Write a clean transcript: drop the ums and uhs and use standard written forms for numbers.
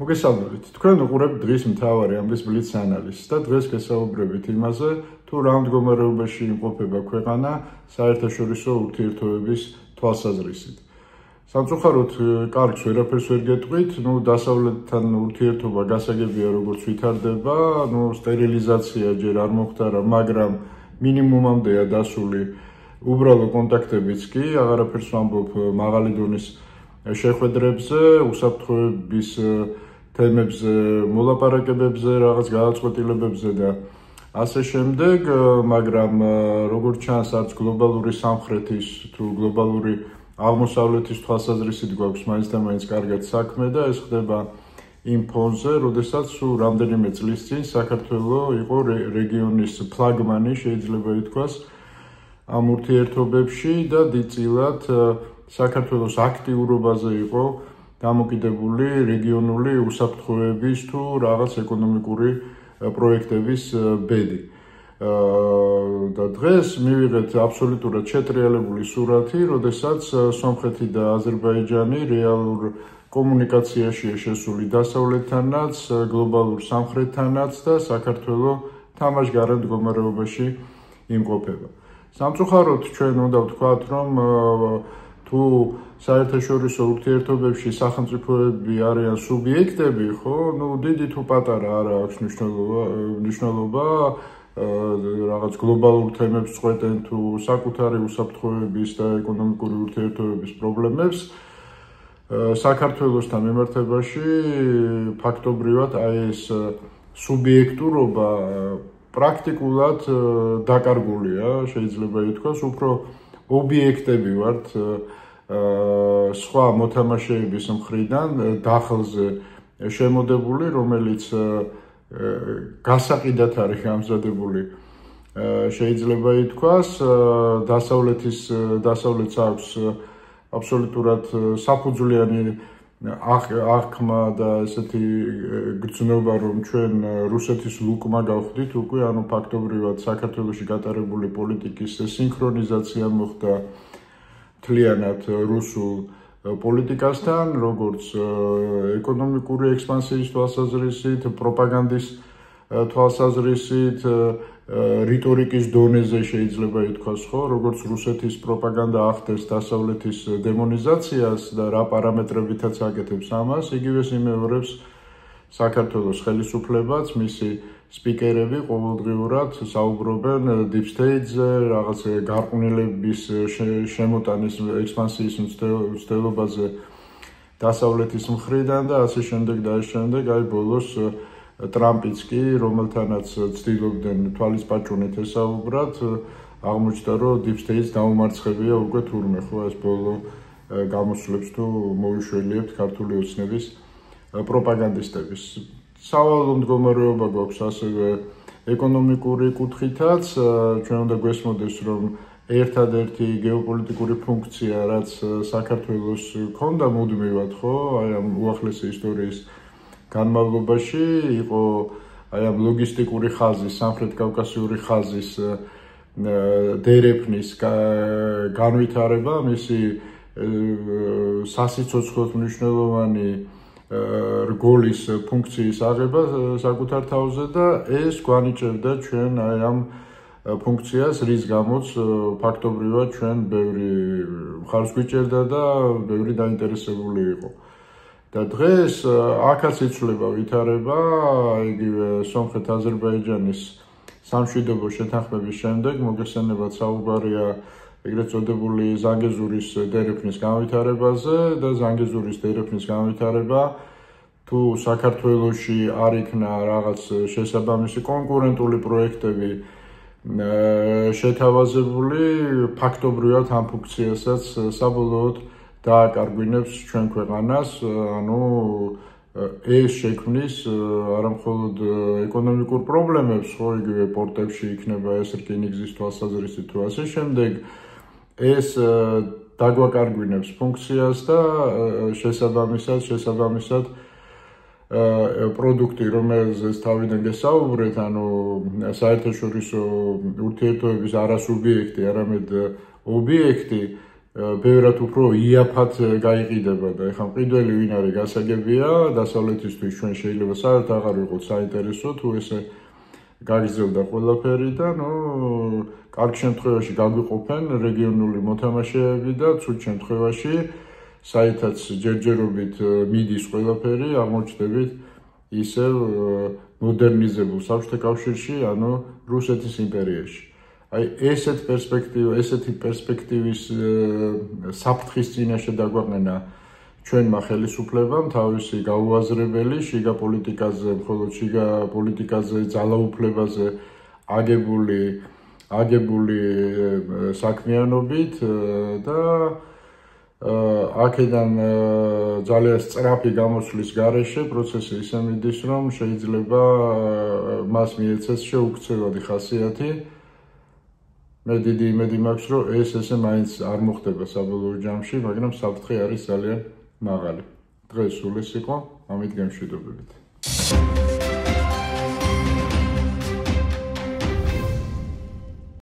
მოგესალმებით. თქვენ უყურებთ დღის მთავარი ამბის ბლიც ანალიზს და დღეს გესაუბრებით იმაზე, თუ რა მდგომარეობაში იმყოფება ქვეყანა საერთაშორისო ურთიერთობების თვალსაზრისით. სამწუხაროდ, კარგს ვერაფერს ვერ გეტყვით, დასავლეთთან ურთიერთობა გასაგებია როგორც ვითარდება, სტერილიზაცია ჯერ არ მოხდარა, მაგრამ მინიმუმამდეა დასული უბრალო კონტაქტებიც კი, აღარაფერს ვამბობ მაღალი დონის შეხვედრებზე, უსაფრთხოების თემებზე, მოლაპარაკებებზე, რაღაც გადაწყვეტილებებზე და ასე შემდეგ, მაგრამ როგორც ჩანს, არც გლობალური სამხრეთის თუ გლობალური აღმოსავლეთის თვალსაზრისით გვაქვს მაინც და მაინც კარგად საქმე და ეს ხდება იმ ფონზე, როდესაც რამდენიმე წლის წინ საქართველოს იყო რეგიონის ფლაგმანი, შეიძლება ითქვას, ამ ურთიერთობებში და დიდწილად საქართველოს აქტიურობაზე იყო დამოკიდებული რეგიონული უსაფრთხოების თუ რაღაც ეკონომიკური პროექტების ბედი. და დღეს მივიღეთ აბსოლუტურად შეტრიალებული სურათი, როდესაც სომხეთი და აზერბაიჯანი რეალურ კომუნიკაციაშია შესული დასავლეთთანაც, გლობალურ სამხრეთთანაც და საქართველოს თამაშგარეთ მდგომარეობაში იმყოფება. სამწუხაროდ ჩვენ უნდა ვთქვათ, რომ თუ საერთაშორისო ურთიერთობებში სახელმწიფოები არიან სუბიექტები, ხო, დიდი თუ პატარა არ აქვს მნიშვნელობა რაღაც გლობალურ თემებს წყვეტენ თუ საკუთარი უსაფრთხოების და ეკონომიკური ურთიერთობების პრობლემებს საქართველოსთან მიმართებაში ფაქტობრივად აი ეს სუბიექტურობა პრაქტიკულად დაკარგულია, შეიძლება ითქვას, უფრო ობიექტები ვართ სხვა მოთამაშეების მხრიდან დახლზე შემოდებული, რომელიც გასაყიდად არის გამზადებული, შეიძლება ითქვას, დასავლეთს აქვს აბსოლუტურად საფუძვლიანი აღქმა და ესეთი გრძნობა, რომ ჩვენ რუსეთის ლუკმა გავხდით უკვე, ანუ ფაქტობრივად საქართველოში გატარებული პოლიტიკის სინქრონიზაცია მოხდა მთლიანად რუსულ პოლიტიკასთან, როგორც ეკონომიკური ექსპანსიის თვალსაზრისით, პროპაგანდის თვალსაზრისით, რიტორიკის დონეზე შეიძლება ითქვას, ხო, როგორც რუსეთის პროპაგანდა ახდენს დასავლეთის დემონიზაციას და რა პარამეტრებითაც აკეთებს ამას, იგივე იმეორებს საქართველოს ხელისუფლებაც, მისი სპიკერები ყოველდღიურად საუბრობენ deep state-ზე, რაღაც გარყვნილების შემოტანის ექსპანსიის მცდელობაზე დასავლეთის მხრიდან და ასე შემდეგ და ასე შემდეგ, აი ბოლოს ტრამპიც კი, რომელთანაც ცდილობდნენ თვალის პაჭუნით ესაუბრათ, აღმოჩნდა, რომ deep state-ს დაუმარცხებია უკვე თურმე, ხო, ეს ბოლო გამოსვლებს თუ მოვიშველიებთ ქართული ოცნების პროპაგანდისტების. სავალალო მდგომარეობა გვაქვს ასევე ეკონომიკური კუთხითაც, ჩვენ უნდა გვესმოდეს, რომ ერთადერთი გეოპოლიტიკური ფუნქცია, რაც საქართველოს ჰქონდა მუდმივად, ხო, აი ამ უახლესი ისტორიის განმავლობაში იყო აი ამ ლოგისტიკური ხაზის, სამხრეთ კავკასიური ხაზის დერეფნის განვითარება, მისი სასიცოცხლოდ მნიშვნელოვანი რგოლის ფუნქციის აღება საკუთარ თავზე და ეს გვანიჭებდა ჩვენ აი ამ ფუნქციას, რის გამოც ფაქტობრივად ჩვენ ბევრი მხარს გვიჭერდა და ბევრი დაინტერესებული იყო. და დღეს აქაც იცვლება ვითარება, იგივე სომხეთ-აზერბაიჯანის სამშვიდობო შეთანხმების შემდეგ მოგესალმებათ საუბარია ეგრეთ წოდებული ზანგეზურის დერეფნის განვითარებაზე და ზანგეზურის დერეფნის განვითარება თუ საქართველოში არ იქნა რაღაც შესაბამისი კონკურენტული პროექტები შეთავაზებული, ფაქტობრივად ამ ფუნქციასაც საბოლოოდ დააკარგვინებს ჩვენ ქვეყანას, ანუ ეს შექმნის არამხოლოდ ეკონომიკურ პრობლემებს, ხო, იგივე პორტებში იქნება ეს რკინიგზის თვალსაზრისით თუ ასე შემდეგ, ეს დაგვაკარგვინებს ფუნქციას და შესაბამისად პროდუქტი, რომელზეც თავიდან გესაუბრეთ, ანუ საერთაშორისო ურთიერთობების არა სუბიექტი, არამედ ობიექტი ბევრად უფრო იაფად გაიყიდება და ეხლა მყიდველი ვინ არის გასაგებია დასავლეთისთვის ჩვენ შეიძლება საერთოდ აღარ ვიყოთ საინტერესო თუ ესე გაგრძელდა ყველაფერი და კარგ შემთხვევაში გაგვიყოფენ რეგიონული მოთამაშეები და ცუდ შემთხვევაში საერთოდ ჯერჯერობით მიდის ყველაფერი აღმოჩნდებით ისევ მოდერნიზებულ საბჭოთა კავშირში ანუ რუსეთის იმპერიაში აი ესეთი პერსპექტივის საფრთხის წინაშე დაგვაყენა ჩვენმა ხელისუფლებამ თავისი გაუაზრებელი შიგა პოლიტიკაზე მხოლოდ შიგა პოლიტიკაზე ძალაუფლებაზე აგებული საქმიანობით და აქედან ძალიან სწრაფი გამოსვლის გარეშე პროცესი ისე მიდის რომ შეიძლება მას მიეცეს შეუქცევადი ხასიათი მე დიდი იმედი მაქვს რომ ეს ესე მაინც არ მოხდება საბოლოო ჯამში მაგრამ საფრთხე არის ძალიან მაღალი დღეს სულ ეს იყო ამით გემშვიდობებით